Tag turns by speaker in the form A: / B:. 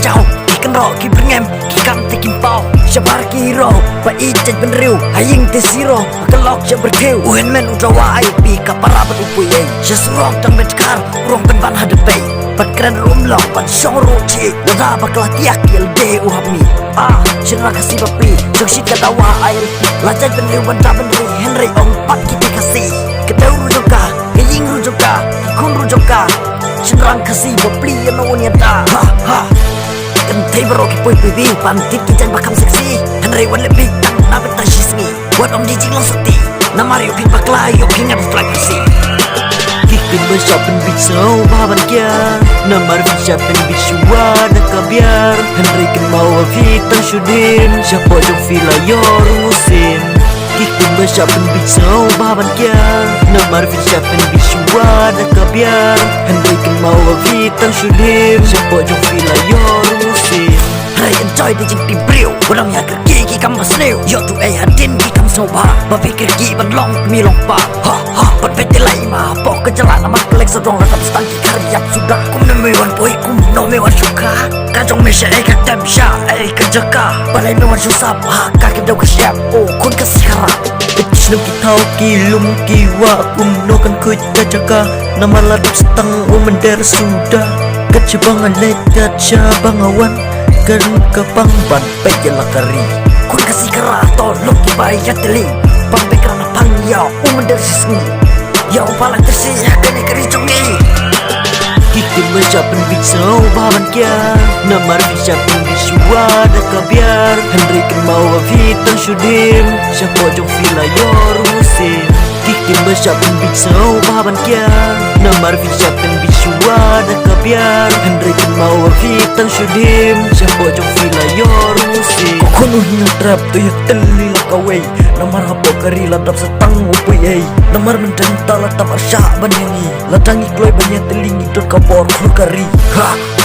A: trao Ki kan ro ki berngem ki kam te kim pau Syabar ki hero pa ijaj ben riu haying te zero kelok sya berkeu uhen men udrawa ai pi kapara ben upui ai syasrok dan ben skar urong ben ban hadepei pat keren rumlong pat song ro chi lada bakla tiak yel de uhami syara kasih bapi jok shit katawa ai lajaj ben riu ban ben ri henry ong pat kita kasih kedau rujoka haying rujoka kun rujoka syara kasih bapi no nyata ha kan thay baro ki poi poi bi pan tit ki jan bakam seksi henry wan le big tang na bet shismi wat om dijing long sakti na mario pin bakla yo king ab flag si kik pin ba shop pin bit so baban kya na mar bi shop pin bit shwa na kabiar henry kin mau vi tang shudim shapo jong fila yor musim kik pin ba shop pin bit so baban kya na mar bi shop pin bit shwa na kabiar henry kin mau vi tang shudim shapo jong fila yor Hai enjoy di jing tim priu Orang yang kerki ki kam basneu Yo tu ai hadin ki kam soba Bapikir ki ban long mi long pa Ha ban pete lai ma Pok ke jalan amat kelek sedong Ratap stang ki karyap sudah Kum ne mewan poi kum no mewan syuka Kajong mesya ai kak tem sya ai kerjaka Balai mewan susah ha kak dau ke siap Oh kun kasih harap Itisnum ki tau ki lum ki wa Kum no kan kuj jaka Nama laduk setang mender sudah Kecabangan lekat cabangawan Kan kepang ban pejala kari Kun kasih kera tolong ki bayat teling Pampe kerana pang yau umender sisni Yau palang tersiya kene keri jongi Kikin mencapen bitsau baban kya Namar bicapen biswa daka biar Henry kan mau vitang syudim Siapa jong fila yor musim Kikin mencapen bitsau baban kya Namar bicapen biswa daka biar Henry kan mau vitang syudim Siapa jong fila yor musim Kukunuhnya trap tu yak teli lakawai Namar hapo kari ladap setang upay ay Namar mendenta latam arsya banyangi Ladangi kloy banyak telingi dot kapor kru kari Ha